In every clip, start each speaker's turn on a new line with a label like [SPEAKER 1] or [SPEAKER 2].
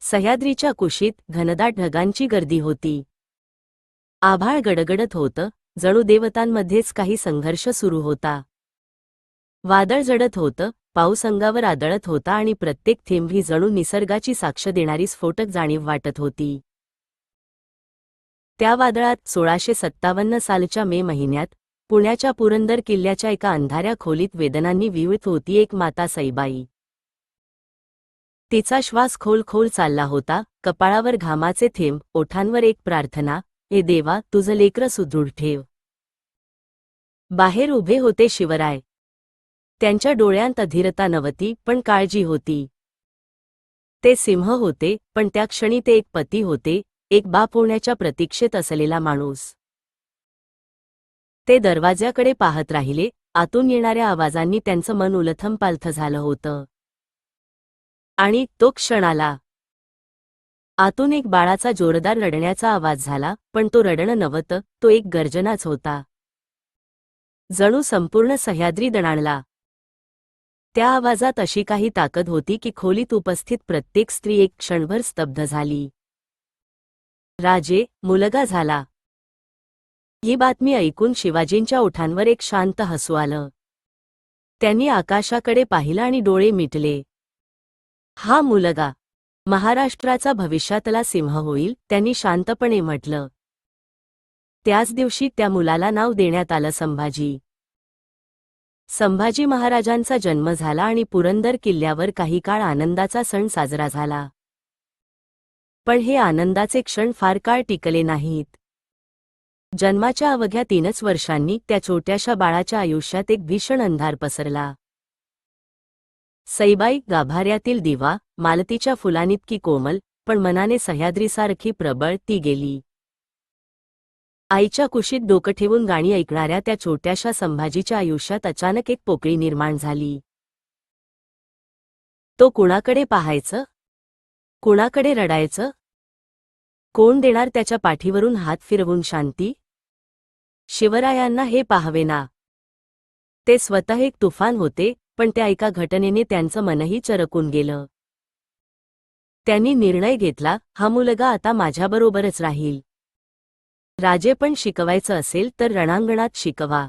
[SPEAKER 1] सह्याद्रीच्या कुशीत घनदाट ढगांची गर्दी होती. आभाळ गडगडत होतं, जणू देवतांमध्येच काही संघर्ष सुरू होता. वादळ जडत होतं, पाऊस अंगावर आदळत होता आणि प्रत्येक थेंब ही जणू निसर्गाची साक्ष देणारी स्फोटक जाणीव वाटत होती. त्या वादळात 1657 सालच्या मे महिन्यात पुण्याच्या पुरंदर किल्ल्याच्या एका अंधाऱ्या खोलीत वेदनांनी विव्हळत होती एक माता सईबाई. तिचा श्वास खोल खोल चालला होता, कपाळावर घामाचे थेंब, ओठांवर एक प्रार्थना, हे देवा, तुझं लेकरं सुदृढ ठेव. बाहेर उभे होते शिवराय. त्यांच्या डोळ्यांत अधीरता नव्हती, पण काळजी होती. ते सिंह होते, पण त्या क्षणी ते एक पती होते, एक बाप होण्याच्या प्रतीक्षेत असलेला माणूस. ते दरवाज्याकडे पाहत राहिले. आतून येणाऱ्या आवाजांनी त्यांचं मन उलथंपालथ झालं होतं. आणि तो क्षण आला. आतून एक बाळाचा जोरदार रडण्याचा आवाज झाला, पण तो रडणं नव्हतं, तो एक गर्जनाच होता. जणू संपूर्ण सह्याद्री दणाणला. त्या आवाजात अशी काही ताकद होती की खोलीत उपस्थित प्रत्येक स्त्री एक क्षणभर स्तब्ध झाली. राजे, मुलगा झाला. ही बातमी ऐकून शिवाजींच्या ओठांवर एक शांत हसू आलं. त्यांनी आकाशाकडे पाहिलं आणि डोळे मिटले. हा मुलगा महाराष्ट्राचा भविष्यातला सिंह होईल, त्यांनी शांतपणे म्हटलं. त्याच दिवशी त्या मुलाला नाव देण्यात आलं संभाजी. संभाजी महाराजांचा जन्म झाला आणि पुरंदर किल्ल्यावर काही काळ आनंदाचा सण साजरा झाला. पण हे आनंदाचे क्षण फार काळ टिकले नाहीत. जन्माच्या अवघ्या 3च वर्षांनी त्या छोट्याशा बाळाच्या आयुष्यात एक भीषण अंधार पसरला. सईबाई गाभाऱ्यातील दिवा, मालतीच्या फुलांइतकी कोमल, पण मनाने सह्याद्रीसारखी प्रबळ, ती गेली. आईच्या कुशीत डोकं ठेवून गाणी ऐकणाऱ्या त्या छोट्याशा संभाजीच्या आयुष्यात अचानक एक पोकळी निर्माण झाली. तो कुणाकडे पाहायचं? कुणाकडे रडायचं? कोण देणार त्याच्या पाठीवरून हात फिरवून शांती? शिवरायांना हे पाहावेना. ते स्वतः एक तुफान होते, पण त्या एका घटनेने त्यांचं मनही चरकून गेलं. त्यांनी निर्णय घेतला, हा मुलगा आता माझ्याबरोबरच राहील. राजे, पण शिकवायचं असेल तर रणांगणात शिकवा.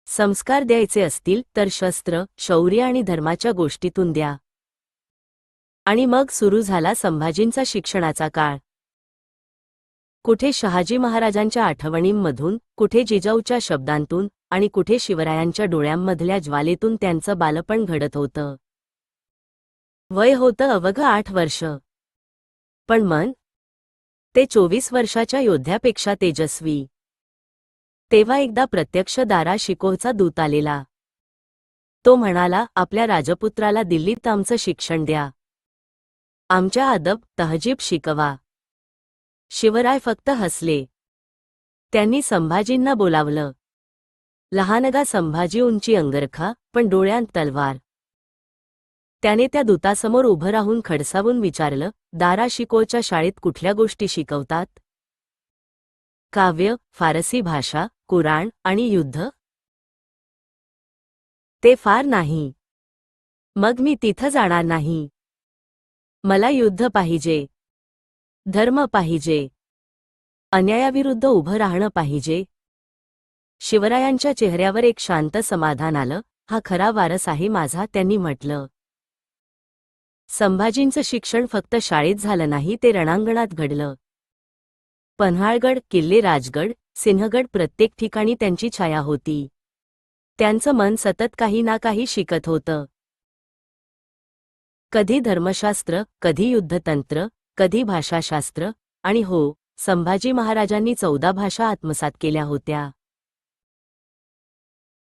[SPEAKER 1] संस्कार द्यायचे असतील तर शस्त्र, शौर्य आणि धर्माच्या गोष्टीतून द्या. आणि मग सुरू झाला संभाजींचा शिक्षणाचा काळ. कुठे शहाजी महाराजांच्या आठवणींमधून, कुठे जिजाऊच्या शब्दांतून, आणि कुठे शिवरायांच्या डोळ्यांमधल्या ज्वालेतून त्यांचं बालपण घडत होतं. वय होतं अवघं 8 वर्ष. पण मन? ते 24 वर्षाच्या योद्ध्यापेक्षा तेजस्वी. तेव्हा एकदा प्रत्यक्ष दारा शिकोहचा दूत आलेला. तो म्हणाला, आपल्या राजपुत्राला दिल्लीत आमचं शिक्षण द्या. आमच्या अदब, तहजीब शिकवा. शिवराय फक्त हसले. त्यांनी संभाजींना बोलावलं. लहानगा संभाजी, उंची अंगरखा, पण डोळ्यांत तलवार. त्याने त्या दूतासमोर उभं राहून खडसावून विचारलं, दारा शिकोहच्या शाळेत कुठल्या गोष्टी शिकवतात? काव्य, फारसी भाषा, कुराण आणि युद्ध? ते फार नाही. मग मी तिथं जाणार नाही. मला युद्ध पाहिजे. धर्म पाहिजे. अन्यायाविरुद्ध उभं राहणं पाहिजे. शिवरायांच्या चेहऱ्यावर एक शांत समाधान आलं. हा खरा वारस आहे माझा, त्यांनी म्हटलं. संभाजींचं शिक्षण फक्त शाळेत झालं नाही, ते रणांगणात घडलं. पन्हाळगड, किल्ले, राजगड, सिंहगड, प्रत्येक ठिकाणी त्यांची छाया होती. त्यांचं मन सतत काही ना काही शिकत होतं. कधी धर्मशास्त्र, कधी युद्धतंत्र, कधी भाषाशास्त्र, आणि हो, संभाजी महाराजांनी 14 भाषा आत्मसात केल्या होत्या.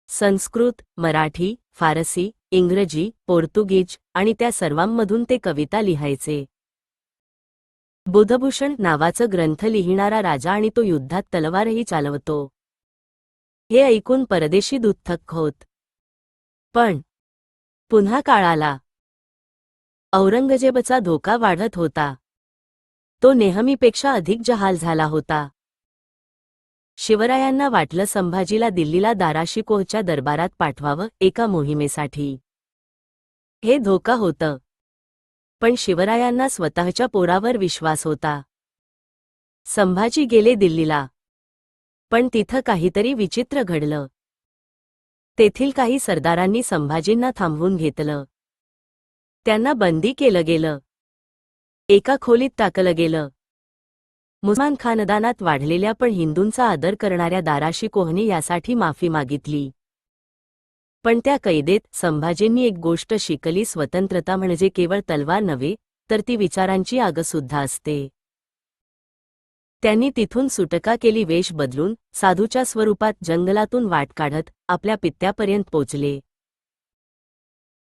[SPEAKER 1] संस्कृत, मराठी, फारसी, इंग्रजी, पोर्तुगीज, आणि त्या सर्वांमधून ते कविता लिहायचे. बुधभूषण नावाचं ग्रंथ लिहिणारा राजा, आणि तो युद्धात तलवारही चालवतो. हे ऐकून परदेशी दूत थक्क होत. पण पुन्हा काळ आला. औरंगजेबचा धोका वाढत होता. तो नेहमीपेक्षा अधिक जहाल झाला होता. शिवरायांना वाटलं संभाजीला दिल्लीला दारा शिकोहच्या दरबारात पाठवावं, एका मोहिमेसाठी. हे धोका होतं. पण शिवरायांना स्वतःच्या पोरावर विश्वास होता. संभाजी गेले दिल्लीला. पण तिथं काहीतरी विचित्र घडलं. तेथील काही सरदारांनी संभाजींना थांबवून घेतलं. त्यांना बंदी केलं गेलं. एका खोलीत टाकलं गेलं. मुसलमान खानदानात वाढलेल्या पण हिंदूंचा आदर करणाऱ्या दाराशी कोहनी यासाठी माफी मागितली. पण त्या कैदेत संभाजींनी एक गोष्ट शिकली, स्वतंत्रता म्हणजे केवळ तलवार नव्हे, तर ती विचारांची आगसुद्धा असते. त्यांनी तिथून सुटका केली. वेश बदलून साधूच्या स्वरूपात जंगलातून वाट काढत आपल्या पित्यापर्यंत पोचले.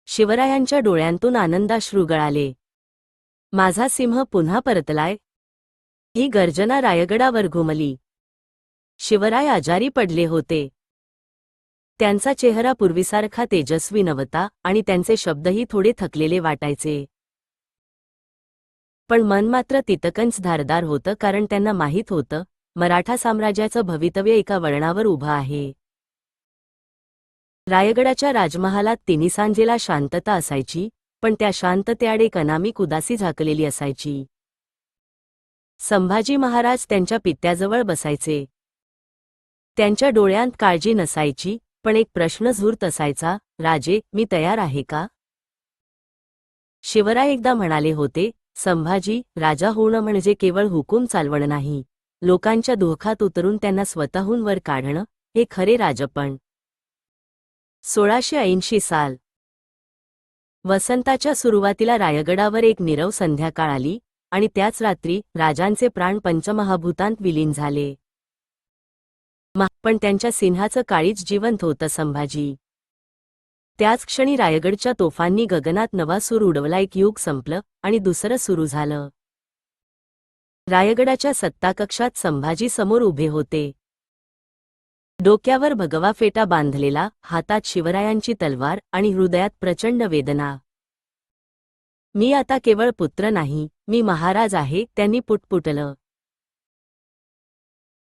[SPEAKER 1] शिवरायांच्या डोळ्यांतून आनंदाश्रू गळाले. माझा सिंह पुन्हा परतलाय. ही गर्जना रायगडावर घुमली. शिवराय आजारी पडले होते. त्यांचा चेहरा पूर्वीसारखा तेजस्वी नव्हता आणि त्यांचे शब्दही थोडे थकलेले वाटायचे. पण मन मात्र तितकंच धारदार होतं, कारण त्यांना माहीत होतं मराठा साम्राज्याचं भवितव्य एका वळणावर उभं आहे. रायगडाच्या राजमहालात तिन्ही सांजेला शांतता असायची, पण त्या शांततेआड एक अनामिक उदासी झाकलेली असायची. संभाजी महाराज त्यांच्या पित्याजवळ बसायचे. त्यांच्या डोळ्यांत काळजी नसायची, पण एक प्रश्न झुरत असायचा, राजे, मी तयार आहे का? शिवराय एकदा म्हणाले होते, संभाजी, राजा होणं म्हणजे केवळ हुकूम चालवणं नाही, लोकांच्या दुःखात उतरून त्यांना स्वतःहून वर काढणं, हे खरे राजपण. 1680 साल. वसंताच्या सुरुवातीला रायगडावर एक नीरव संध्याकाळ आली आणि त्याच रात्री राजांचे प्राण पंचमहाभूतांत विलीन झाले. पण त्यांच्या सिंहाचं काळीज जिवंत होतं. संभाजी. त्याच क्षणी रायगडच्या तोफांनी गगनात नवा सूर उडवला. एक युग संपलं आणि दुसरं सुरू झालं. रायगडाच्या सत्ताकक्षात संभाजी समोर उभे होते. डोक्यावर भगवा फेटा बांधलेला, हातात शिवरायांची तलवार आणि हृदयात प्रचंड वेदना. मी आता केवळ पुत्र नाही, मी महाराज आहे, त्यांनी पुटपुटलं.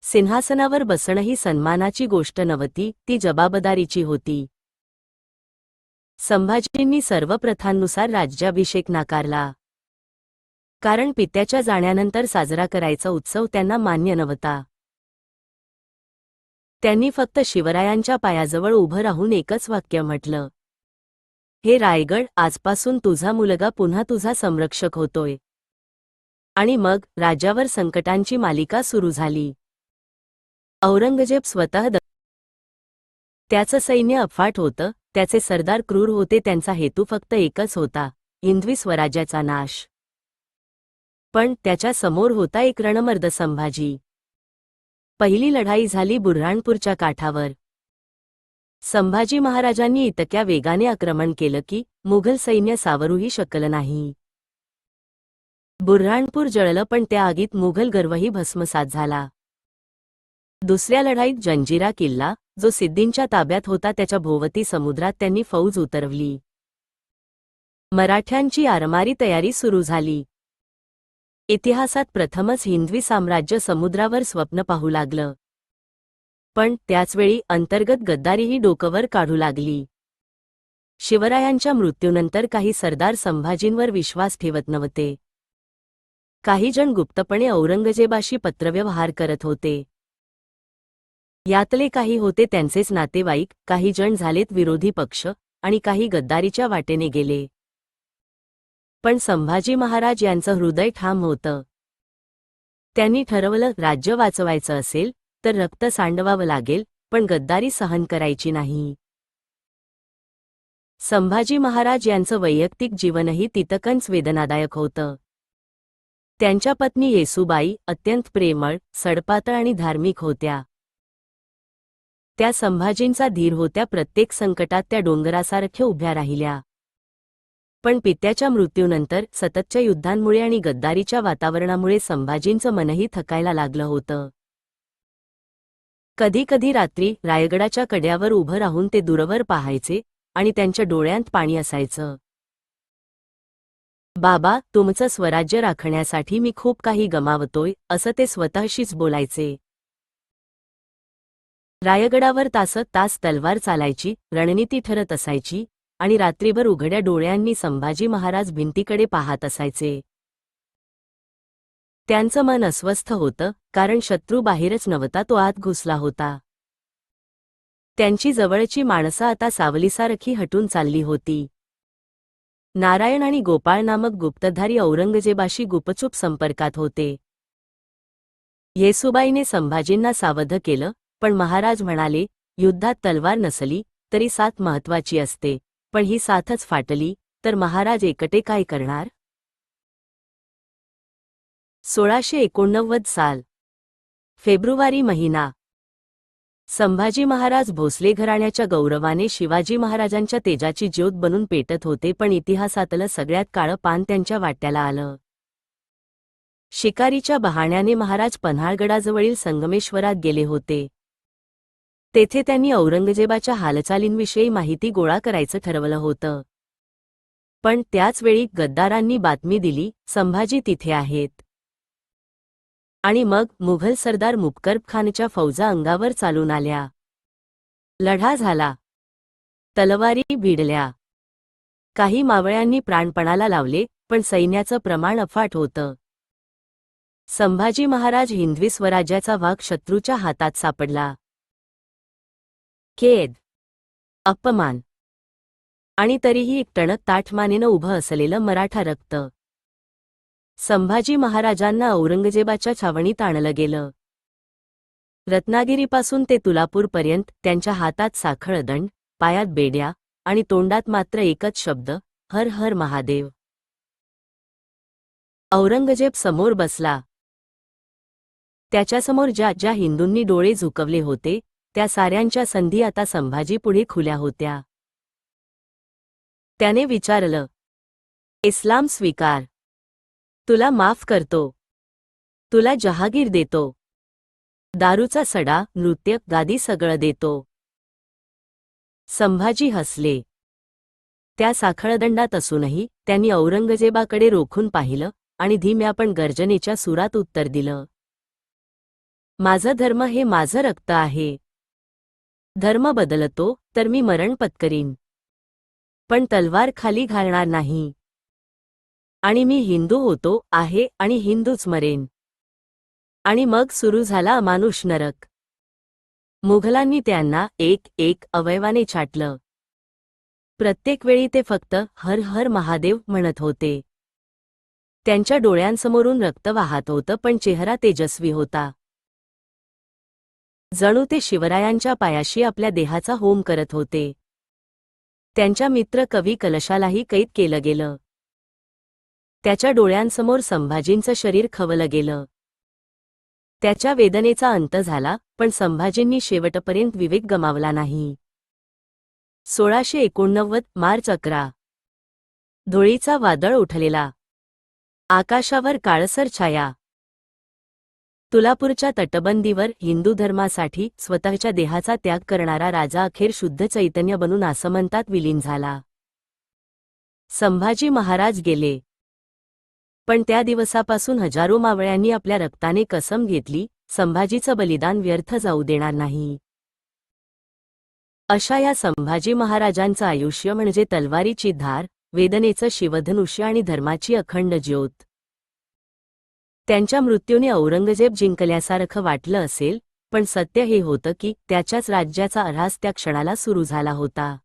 [SPEAKER 1] सिंहासनावर बसणं ही सन्मानाची गोष्ट नव्हती, ती जबाबदारीची होती. संभाजींनी सर्व प्रथांनुसार राज्याभिषेक नाकारला. कारण पित्याच्या जाण्यानंतर साजरा करायचा उत्सव त्यांना मान्य नव्हता. त्यांनी फक्त शिवरायांच्या पायाजवळ उभं राहून एकच वाक्य म्हटलं, हे रायगड, आजपासून तुझा मुलगा पुन्हा तुझा संरक्षक होतोय. आणि मग राज्यावर संकटांची मालिका सुरू झाली. औरंगजेब स्वतः त्याचं सैन्य अफाट होतं, त्याचे सरदार क्रूर होते, त्यांचा हेतू फक्त एकच होता, हिंदवी स्वराज्याचा नाश. पण त्याच्या समोर होता एक रणमर्द, संभाजी. पहिली लढाई झाली बुऱ्हाणपूरच्या काठावर. संभाजी महाराजांनी इतक्या वेगाने आक्रमण केलं की मुघल सैन्य सावरूही शकलं नाही. बुऱ्हाणपूर जळलं, पण त्या आगीत मुघल गर्वही भस्मसात झाला. दुसऱ्या लढाईत जंजिरा किल्ला, जो सिद्दींच्या ताब्यात होता, त्याच्या भोवती समुद्रात त्यांनी फौज उतरवली. मराठ्यांची आरमारी तयारी सुरू झाली. इतिहासात प्रथमच हिंदवी साम्राज्य समुद्रावर स्वप्न पाहू लागलं. पण त्याचवेळी अंतर्गत गद्दारीही डोकंवर काढू लागली. शिवरायांच्या मृत्यूनंतर काही सरदार संभाजींवर विश्वास ठेवत नव्हते. काही जण गुप्तपणे औरंगजेबाशी पत्रव्यवहार करत होते. यातले काही होते त्यांचेच नातेवाईक, काही जण झालेत विरोधी पक्ष आणि काही गद्दारीच्या वाटेने गेले. पण संभाजी महाराज यांचं हृदय ठाम होतं. त्यांनी ठरवलं, राज्य वाचवायचं असेल तर रक्त सांडवावं लागेल, पण गद्दारी सहन करायची नाही. संभाजी महाराज यांचं वैयक्तिक जीवनही तितकंच वेदनादायक होतं. त्यांच्या पत्नी येसूबाई अत्यंत प्रेमळ, सडपातळ आणि धार्मिक होत्या. त्या संभाजींचा धीर होत्या. प्रत्येक संकटात त्या डोंगरासारख्या उभ्या राहिल्या. पण पित्याच्या मृत्यूनंतर सततच्या युद्धांमुळे आणि गद्दारीच्या वातावरणामुळे संभाजींचं मनही थकायला लागलं होतं. कधी कधी रात्री रायगडाच्या कड्यावर उभं राहून ते दूरवर पाहायचे आणि त्यांच्या डोळ्यांत पाणी असायचं. बाबा, तुमचं स्वराज्य राखण्यासाठी मी खूप काही गमावतोय, असं ते स्वतःशीच बोलायचे. रायगडावर तासत तास तलवार चालायची, रणनीती ठरत असायची, आणि रात्रीभर उघड्या डोळ्यांनी संभाजी महाराज भिंतीकडे पाहत असायचे. त्यांचं मन अस्वस्थ होतं, कारण शत्रू बाहेरच नव्हता, तो आत घुसला होता. त्यांची जवळची माणसं आता सावलीसारखी हटून चालली होती. नारायण आणि गोपाळ नामक गुप्तधारी औरंगजेबाशी गुपचूप संपर्कात होते. येसूबाईने संभाजींना सावध केलं, पण महाराज म्हणाले, युद्धात तलवार नसली तरी साथ महत्वाची असते, पण ही साथच फाटली तर महाराज एकटे काय करणार? 1689 साल, फेब्रुवारी महिना. संभाजी महाराज भोसले घराण्याच्या गौरवाने शिवाजी महाराजांच्या तेजाची ज्योत बनून पेटत होते, पण इतिहासातलं सगळ्यात काळं पान त्यांच्या वाट्याला आलं. शिकारीच्या बहाण्याने महाराज पन्हाळगडाजवळील संगमेश्वरात गेले होते. तेथे त्यांनी औरंगजेबाच्या हालचालींविषयी माहिती गोळा करायचं ठरवलं होतं. पण त्याचवेळी गद्दारांनी बातमी दिली, संभाजी तिथे आहेत. आणि मग मुघल सरदार मुक्कर्ब खानच्या फौजा अंगावर चालून आल्या. लढा झाला. तलवारी भिडल्या. काही मावळ्यांनी प्राणपणाला लावले, पण सैन्याचं प्रमाण अफाट होतं. संभाजी महाराज हिंदवी स्वराज्याचा वाघ शत्रूच्या हातात सापडला. खेद, अपमान आणि तरीही एक टणक ताठमानेनं उभं असलेलं मराठा रक्त. संभाजी महाराजांना औरंगजेबाच्या छावणीत आणलं गेलं. रत्नागिरीपासून ते तुलापूरपर्यंत त्यांच्या हातात साखळ दंड, पायात बेड्या आणि तोंडात मात्र एकच शब्द, हर हर महादेव. औरंगजेब समोर बसला. त्याच्यासमोर ज्या ज्या हिंदूंनी डोळे झुकवले होते, त्या साऱ्यांच्या संधी आता संभाजीपुढे खुल्या होत्या. त्याने विचारलं, इस्लाम स्वीकार. तुला माफ करतो. तुला जहागीर देतो. दारूचा सडा, नृत्य, गादी सगळं देतो. संभाजी हसले. त्या साखळदंडात असूनही त्यांनी औरंगजेबाकडे रोखून पाहिलं आणि धीम्या पण गर्जनेच्या सुरात उत्तर दिलं, माझं धर्म हे माझं रक्त आहे. धर्म बदलतो तर मी मरण पत्करीन, पण तलवार खाली घालणार नाही. आणि मी हिंदू होतो आहे आणि हिंदूच मरेन. आणि मग सुरू झाला अमानुष नरक. मुघलांनी त्यांना एक एक अवयवाने छाटलं. प्रत्येक वेळी ते फक्त हर हर महादेव म्हणत होते. त्यांच्या डोळ्यांसमोरून रक्त वाहत होतं, पण चेहरा तेजस्वी होता. जणू ते शिवरायांच्या पायाशी आपल्या देहाचा होम करत होते. त्यांच्या मित्र कवी कलशालाही कैद केलं गेलं. त्याच्या डोळ्यांसमोर संभाजींचं शरीर खवलं गेलं. त्याच्या वेदनेचा अंत झाला, पण संभाजींनी शेवटपर्यंत विवेक गमावला नाही. 1689 मार्च 11. धुळीचा वादळ उठलेला. आकाशावर काळसर छाया. तुलापूरच्या तटबंदीवर हिंदू धर्मासाठी स्वतःच्या देहाचा त्याग करणारा राजा अखेर शुद्ध चैतन्य बनून आसमंतात विलीन झाला. संभाजी महाराज गेले. पण त्या दिवसापासून हजारो मावळ्यांनी आपल्या रक्ताने कसम घेतली, संभाजीचं बलिदान व्यर्थ जाऊ देणार नाही. अशा या संभाजी महाराजांचं आयुष्य म्हणजे तलवारीची धार, वेदनेचं शिवधनुष्य आणि धर्माची अखंड ज्योत. त्यांच्या मृत्यूने औरंगजेब जिंकल्यासारखं वाटलं असेल, पण सत्य हे होतं की त्याच्याच राज्याचा अऱ्हास त्या क्षणाला सुरू झाला होता.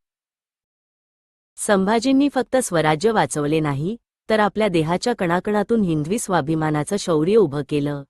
[SPEAKER 1] संभाजींनी फक्त स्वराज्य वाचवले नाही, तर आपल्या देहाच्या कणाकणातून हिंदवी स्वाभिमानाचं शौर्य उभं केलं.